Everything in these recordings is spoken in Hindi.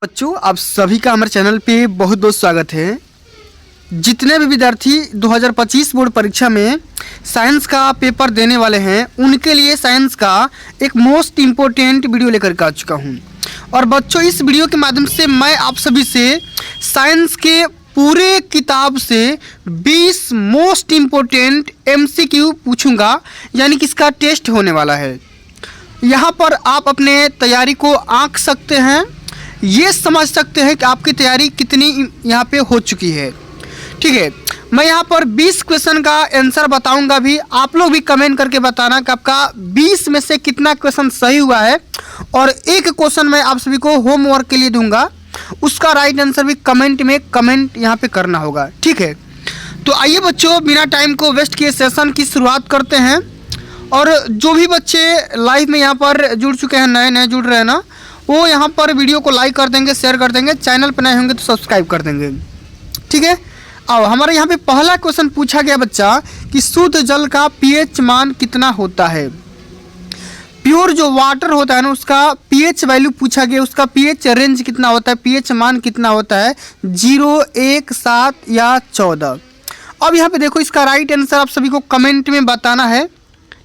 बच्चों, आप सभी का हमारे चैनल पे बहुत बहुत स्वागत है। जितने भी विद्यार्थी 2025 बोर्ड परीक्षा में साइंस का पेपर देने वाले हैं उनके लिए साइंस का एक मोस्ट इम्पोर्टेंट वीडियो लेकर के आ चुका हूं। और बच्चों, इस वीडियो के माध्यम से मैं आप सभी से साइंस के पूरे किताब से 20 मोस्ट इम्पोर्टेंट MCQ पूछूंगा, यानी कि इसका टेस्ट होने वाला है। यहाँ पर आप अपने तैयारी को आंक सकते हैं, ये समझ सकते हैं कि आपकी तैयारी कितनी यहाँ पे हो चुकी है। ठीक है, मैं यहाँ पर 20 क्वेश्चन का आंसर बताऊंगा भी, आप लोग भी कमेंट करके बताना कि आपका 20 में से कितना क्वेश्चन सही हुआ है। और एक क्वेश्चन मैं आप सभी को होमवर्क के लिए दूंगा, उसका राइट आंसर भी कमेंट में कमेंट यहाँ पे करना होगा। ठीक है, तो आइए बच्चों, बिना टाइम को वेस्ट किए सेशन की शुरुआत करते हैं। और जो भी बच्चे लाइव में यहाँ पर जुड़ चुके हैं, नए नए जुड़ रहे हैं ना, वो यहाँ पर वीडियो को लाइक कर देंगे, शेयर कर देंगे, चैनल पर नए होंगे तो सब्सक्राइब कर देंगे। ठीक है, अब हमारे यहाँ पे पहला क्वेश्चन पूछा गया बच्चा कि शुद्ध जल का pH मान कितना होता है। प्योर जो वाटर होता है ना, उसका pH वैल्यू पूछा गया, उसका pH रेंज कितना होता है, pH मान कितना होता है, 0, 1, 7 या 14। अब यहाँ पे देखो, इसका राइट आंसर आप सभी को कमेंट में बताना है।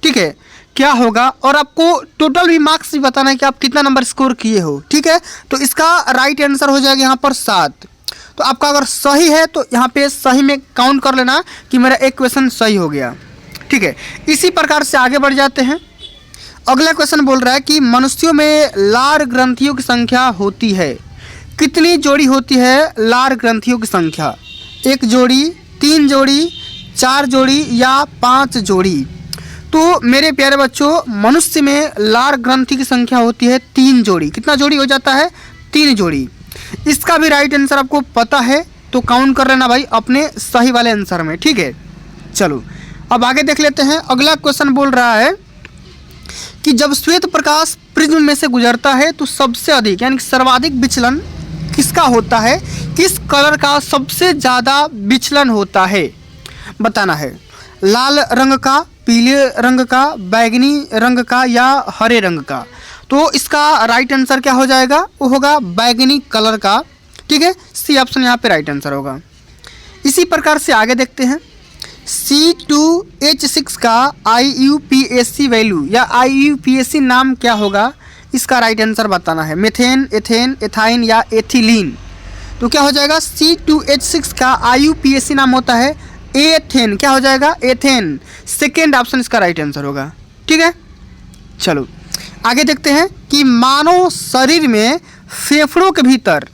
ठीक है, क्या होगा, और आपको टोटल भी मार्क्स भी बताना है कि आप कितना नंबर स्कोर किए हो। ठीक है, तो इसका राइट आंसर हो जाएगा यहाँ पर 7। तो आपका अगर सही है तो यहाँ पे सही में काउंट कर लेना कि मेरा एक क्वेश्चन सही हो गया। ठीक है, इसी प्रकार से आगे बढ़ जाते हैं। अगला क्वेश्चन बोल रहा है कि मनुष्यों में लार ग्रंथियों की संख्या होती है, कितनी जोड़ी होती है लार ग्रंथियों की संख्या, 1 जोड़ी, 3 जोड़ी, 4 जोड़ी या 5 जोड़ी। तो मेरे प्यारे बच्चों, मनुष्य में लार ग्रंथि की संख्या होती है 3 जोड़ी। कितना जोड़ी हो जाता है, 3 जोड़ी। इसका भी राइट आंसर आपको पता है तो काउंट कर लेना भाई अपने सही वाले आंसर में। ठीक है, चलो अब आगे देख लेते हैं। अगला क्वेश्चन बोल रहा है कि जब श्वेत प्रकाश प्रिज्म में से गुजरता है तो सबसे अधिक यानी सर्वाधिक विचलन किसका होता है, किस कलर का सबसे ज़्यादा विचलन होता है, बताना है। लाल रंग का, पीले रंग का, बैगनी रंग का या हरे रंग का। तो इसका राइट आंसर क्या हो जाएगा, वो होगा बैगनी कलर का। ठीक है, सी ऑप्शन यहाँ पे राइट आंसर होगा। इसी प्रकार से आगे देखते हैं। C2H6 का IUPAC वैल्यू या IUPAC नाम क्या होगा, इसका राइट आंसर बताना है। मेथेन, एथेन, एथाइन या एथिलीन। तो क्या हो जाएगा, C2H6 का IUPAC नाम होता है एथेन। क्या हो जाएगा, एथेन। सेकेंड ऑप्शन इसका राइट आंसर होगा। ठीक है, चलो आगे देखते हैं कि मानव शरीर में फेफड़ों के भीतर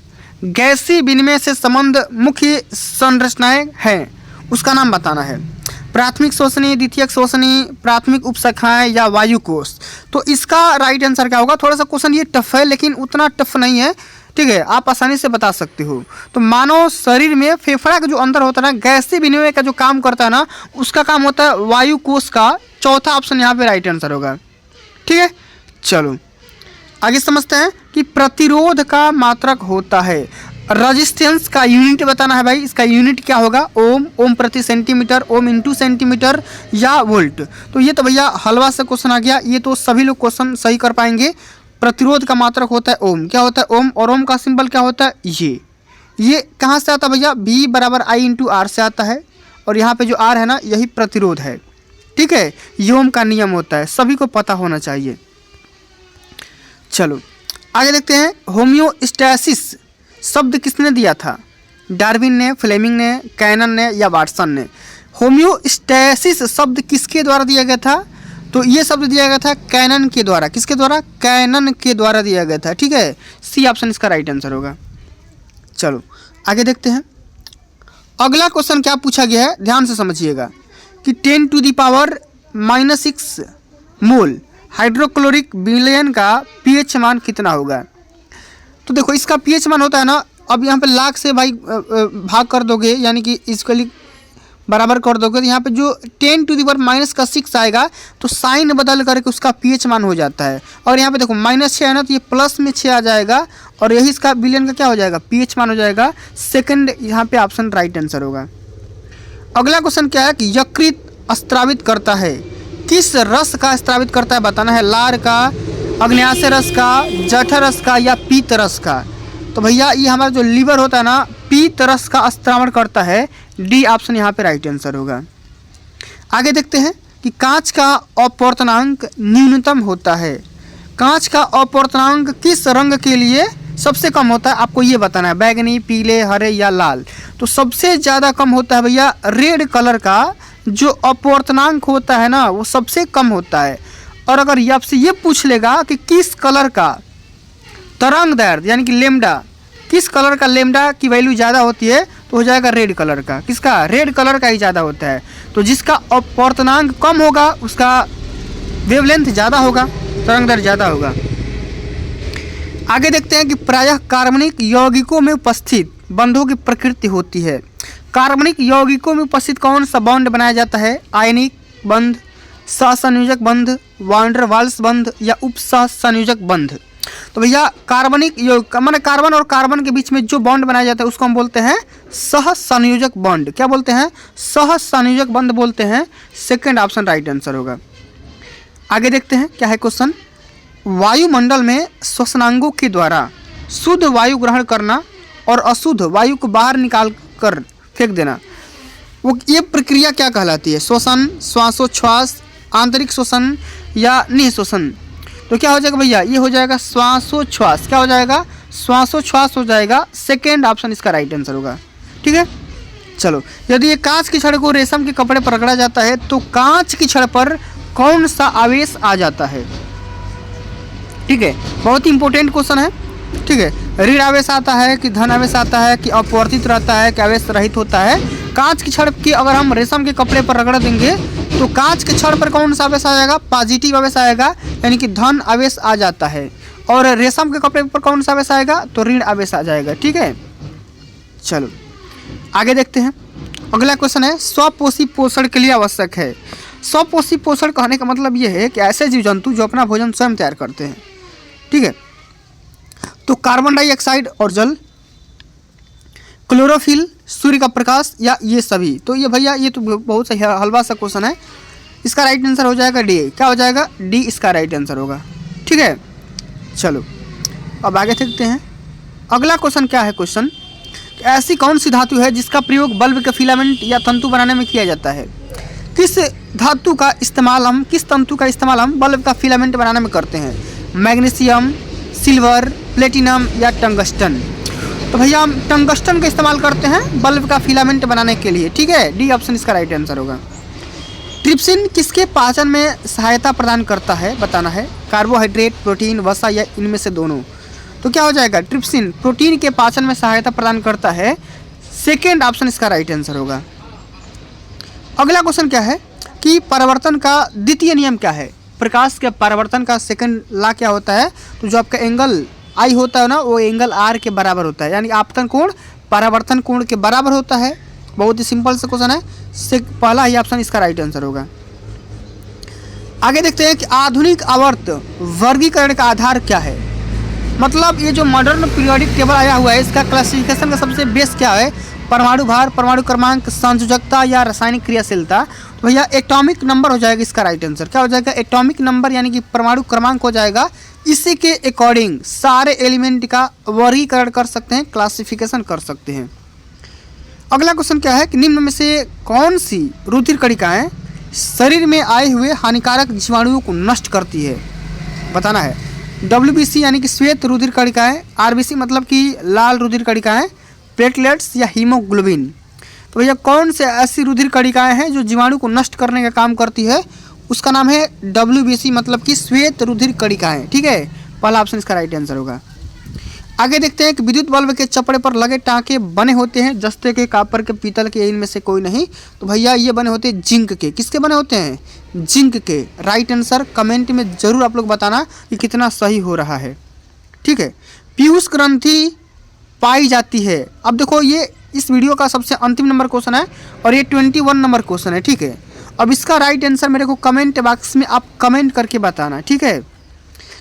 गैसीय विनिमय से संबंध मुख्य संरचनाएं हैं, उसका नाम बताना है। प्राथमिक श्वसनी, द्वितीयक श्वसनी, प्राथमिक उपशाखाएं या वायुकोश। तो इसका राइट आंसर क्या होगा। थोड़ा सा क्वेश्चन ये टफ है लेकिन उतना टफ नहीं है। ठीक है, आप आसानी से बता सकते हो। तो मानव शरीर में फेफड़ा का जो अंदर होता है ना, गैसीय विनिमय का जो काम करता है ना, उसका काम होता है वायुकोश का। चौथा ऑप्शन यहाँ पे राइट आंसर होगा। ठीक है, चलो आगे समझते हैं कि प्रतिरोध का मात्रक होता है। रेजिस्टेंस का यूनिट बताना है भाई, इसका यूनिट क्या होगा, ओम, ओम प्रति सेंटीमीटर, ओम इंटू सेंटीमीटर या वोल्ट। तो ये तो भैया हलवा से क्वेश्चन आ गया, ये तो सभी लोग क्वेश्चन सही कर पाएंगे। प्रतिरोध का मात्रक होता है ओम। क्या होता है ओम, और ओम का सिंबल क्या होता है, ये कहाँ से आता है भैया, V = I/R से आता है। और यहाँ पे जो R है ना, यही प्रतिरोध है। ठीक है, ये ओम का नियम होता है, सभी को पता होना चाहिए। चलो आगे देखते हैं। होम्योस्टैसिस शब्द किसने दिया था, डार्विन ने, फ्लेमिंग ने, कैनन ने या वाटसन ने। होम्योस्टैसिस शब्द किसके द्वारा दिया गया था, तो ये शब्द दिया गया था कैनन के द्वारा। किसके द्वारा, कैनन के द्वारा दिया गया था। ठीक है, सी ऑप्शन इसका राइट आंसर होगा। चलो आगे देखते हैं। अगला क्वेश्चन क्या पूछा गया है, ध्यान से समझिएगा कि 10⁻⁻6 मोल हाइड्रोक्लोरिक विलयन का pH मान कितना होगा। तो देखो, इसका pH मान होता है ना, अब यहाँ पे लाख से भाई भाग कर दोगे, यानी कि इसके लिए बराबर कर दोगे, तो यहाँ पे जो 10⁻⁻6 आएगा तो साइन बदल करके उसका pH मान हो जाता है। और यहाँ पे देखो -6 है ना, तो ये प्लस में 6 आ जाएगा और यही इसका विलयन का क्या हो जाएगा, pH मान हो जाएगा। सेकंड यहाँ पे ऑप्शन राइट आंसर होगा। अगला क्वेश्चन क्या है कि यकृत स्त्रावित करता है, किस रस का स्त्रावित करता है, बताना है। लार का, अग्न्याशय रस का, जठर रस का या पीत रस का। तो भैया ये हमारा जो लीवर होता है ना, पीत रस का स्त्रावण करता है। डी ऑप्शन यहाँ पे राइट आंसर होगा। आगे देखते हैं कि कांच का अपवर्तनांक न्यूनतम होता है। कांच का अपवर्तनांक किस रंग के लिए सबसे कम होता है, आपको ये बताना है, बैगनी, पीले, हरे या लाल। तो सबसे ज़्यादा कम होता है भैया रेड कलर का जो अपवर्तनांक होता है ना, वो सबसे कम होता है। और अगर ये आपसे ये पूछ लेगा कि किस कलर का तरंग दैर्ध्य यानी कि लेमडा, किस कलर का लेमडा की वैल्यू ज़्यादा होती है, तो हो जाएगा रेड कलर का। किसका? रेड कलर का ही ज़्यादा होता है। तो जिसका अपवर्तनांक कम होगा उसका वेवलेंथ ज़्यादा होगा, तरंग दैर्ध्य ज़्यादा होगा। आगे देखते हैं कि प्रायः कार्बनिक यौगिकों में उपस्थित बंधों की प्रकृति होती है। कार्बनिक यौगिकों में उपस्थित कौन सा बॉन्ड बनाया जाता है? आयनिक बंध, सहसंयोजक बंध, वान डेर वाल्स बंध या उपसहसंयोजक बंध। तो भैया कार्बनिक यौगिक माने कार्बन और कार्बन के बीच में जो बॉन्ड बनाया जाता है उसको हम बोलते हैं सहसंयोजक बॉन्ड। क्या बोलते हैं? सहसंयोजक बंध बोलते हैं। सेकंड ऑप्शन राइट आंसर होगा। आगे देखते हैं क्या है क्वेश्चन। वायुमंडल में श्वसनांगों के द्वारा शुद्ध वायु ग्रहण करना और अशुद्ध वायु को बाहर निकाल कर फेंक देना, वो ये प्रक्रिया क्या कहलाती है? श्वसन, श्वासोच्छ्वास, आंतरिक श्वसन या निःश्वसन। तो क्या हो जाएगा भैया? ये हो जाएगा श्वासोच्छ्वास। क्या हो जाएगा? श्वासोच्छ्वास हो जाएगा। सेकेंड ऑप्शन इसका राइट आंसर होगा। ठीक है, चलो। यदि ये कांच की छड़ को रेशम के कपड़े पर रगड़ा जाता है तो कांच की छड़ पर कौन सा आवेश आ जाता है? ठीक है, बहुत ही इंपॉर्टेंट क्वेश्चन है। ठीक है, ऋण आवेश आता है कि धन आवेश आता है कि अपवर्तित रहता है कि आवेश रहित होता है? कांच की छड़ की अगर हम रेशम के कपड़े पर रगड़ देंगे तो कांच के छड़ पर कौन सा आवेश आएगा? पॉजिटिव आवेश आएगा, यानी कि धन आवेश आ जाता है। और रेशम के कपड़े पर कौन सा आवेश आएगा? तो ऋण आवेश आ जाएगा। ठीक है, चलो आगे देखते हैं। अगला क्वेश्चन है स्वपोषी पोषण के लिए आवश्यक है। स्वपोषी पोषण कहने का मतलब ये है कि ऐसे जीव जंतु जो अपना भोजन स्वयं तैयार करते हैं। ठीक है, तो कार्बन डाइऑक्साइड और जल, क्लोरोफिल, सूर्य का प्रकाश या ये सभी। तो ये भैया ये तो बहुत सही हलवा सा क्वेश्चन है। इसका राइट आंसर हो जाएगा डी। क्या हो जाएगा? डी इसका राइट आंसर होगा। ठीक है, चलो अब आगे देखते हैं। अगला क्वेश्चन क्या है? क्वेश्चन ऐसी कौन सी धातु है जिसका प्रयोग बल्ब के फिलामेंट या तंतु बनाने में किया जाता है? किस धातु का इस्तेमाल हम, किस तंतु का इस्तेमाल हम बल्ब का फिलामेंट बनाने में करते हैं? मैग्नीशियम, सिल्वर, प्लेटिनम या टंगस्टन। तो भैया हम टंगस्टन का इस्तेमाल करते हैं बल्ब का फिलामेंट बनाने के लिए। ठीक है, डी ऑप्शन इसका राइट आंसर होगा। ट्रिप्सिन किसके पाचन में सहायता प्रदान करता है? बताना है। कार्बोहाइड्रेट, प्रोटीन, वसा या इनमें से दोनों। तो क्या हो जाएगा? ट्रिप्सिन प्रोटीन के पाचन में सहायता प्रदान करता है। सेकेंड ऑप्शन इसका राइट आंसर होगा। अगला क्वेश्चन क्या है कि परावर्तन का द्वितीय नियम क्या है? प्रकाश के परावर्तन का सेकंड लॉ क्या होता है? तो जो आपका एंगल आई होता है ना, वो एंगल आर के बराबर होता है, यानी आपतन कोण परावर्तन कोण के बराबर होता है। बहुत ही सिंपल सा क्वेश्चन है। पहला ही ऑप्शन इसका राइट आंसर होगा। आगे देखते हैं कि आधुनिक आवर्त वर्गीकरण का आधार क्या है? मतलब ये जो मॉडर्न पीरियोडिक टेबल आया हुआ है, इसका क्लासिफिकेशन का सबसे बेस क्या है? परमाणु भार, परमाणु क्रमांक, संयोजकता या रासायनिक क्रियाशीलता। तो भैया एटॉमिक नंबर हो जाएगा इसका राइट आंसर। क्या हो जाएगा? एटॉमिक नंबर, यानी कि परमाणु क्रमांक हो जाएगा। इसी के अकॉर्डिंग सारे एलिमेंट का वर्गीकरण कर सकते हैं, क्लासिफिकेशन कर सकते हैं। अगला क्वेश्चन क्या है कि निम्न में से कौन सी रुधिर कणिकाएं शरीर में आए हुए हानिकारक जीवाणुओं को नष्ट करती है? बताना है। WBC यानी कि श्वेत रुधिर कणिकाएं, RBC मतलब कि लाल रुधिर कणिकाएं, प्लेटलेट्स या हीमोग्लोबिन। तो भैया कौन से ऐसी रुधिर कणिकाएं हैं जो जीवाणु को नष्ट करने का काम करती है? उसका नाम है WBC मतलब कि श्वेत रुधिर कणिकाएं। ठीक है, पहला ऑप्शन इसका राइट आंसर होगा। आगे देखते हैं कि विद्युत बल्ब के चपड़े पर लगे टाँके बने होते हैं जस्ते के, कापर के, पीतल के, इनमें से कोई नहीं। तो भैया ये बने होते हैं जिंक के। किसके बने होते हैं? जिंक के। राइट आंसर कमेंट में ज़रूर आप लोग बताना कि कितना सही हो रहा है। ठीक है, पीयूष ग्रंथि पाई जाती है। अब देखो ये इस वीडियो का सबसे अंतिम नंबर क्वेश्चन है और ये 21 नंबर क्वेश्चन है। ठीक है, अब इसका राइट आंसर मेरे को कमेंट बॉक्स में आप कमेंट करके बताना। ठीक है,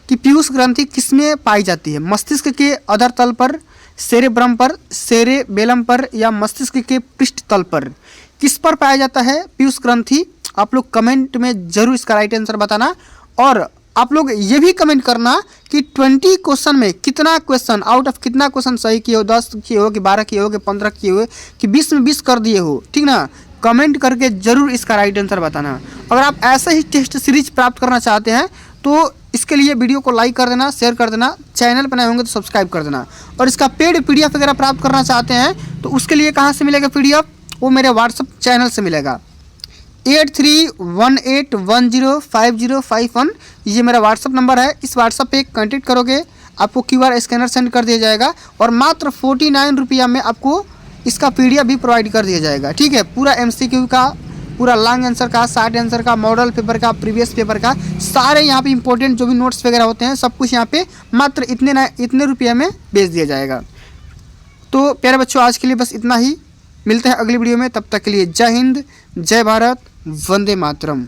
कि पीयूष ग्रंथि किसमें पाई जाती है? मस्तिष्क के अधर तल पर, सेरेब्रम पर, सेरेबेलम पर या मस्तिष्क के पृष्ठ तल पर? किस पर पाया जाता है पीयूष ग्रंथि? आप लोग कमेंट में जरूर इसका राइट आंसर बताना। और आप लोग ये भी कमेंट करना कि 20 क्वेश्चन में कितना क्वेश्चन आउट ऑफ कितना क्वेश्चन सही किए हो, 10 किए हो कि 12 किए हो कि 15 किए हो कि 20 में 20 कर दिए हो, ठीक ना। कमेंट करके ज़रूर इसका राइट आंसर बताना। अगर आप ऐसे ही टेस्ट सीरीज प्राप्त करना चाहते हैं तो इसके लिए वीडियो को लाइक कर देना, शेयर कर देना, चैनल पर नए होंगे तो सब्सक्राइब कर देना। और इसका पेड PDF वगैरह प्राप्त करना चाहते हैं तो उसके लिए कहाँ से मिलेगा PDF? वो मेरे व्हाट्सअप चैनल से मिलेगा। 8318105051 ये मेरा व्हाट्सअप नंबर है। इस व्हाट्सअप पे कांटेक्ट करोगे आपको QR स्कैनर सेंड कर दिया जाएगा और मात्र 49 रुपया में आपको इसका PDF भी प्रोवाइड कर दिया जाएगा, ठीक है। पूरा MCQ का, पूरा लॉन्ग आंसर का, शॉर्ट आंसर का, मॉडल पेपर का, प्रीवियस पेपर का, सारे यहाँ पे इंपॉर्टेंट जो भी नोट्स वगैरह होते हैं सब कुछ यहाँ पे मात्र इतने रुपये में बेच दिया जाएगा। तो प्यारे बच्चों आज के लिए बस इतना ही, मिलते हैं अगली वीडियो में, तब तक के लिए जय हिंद, जय भारत, वंदे मातरम।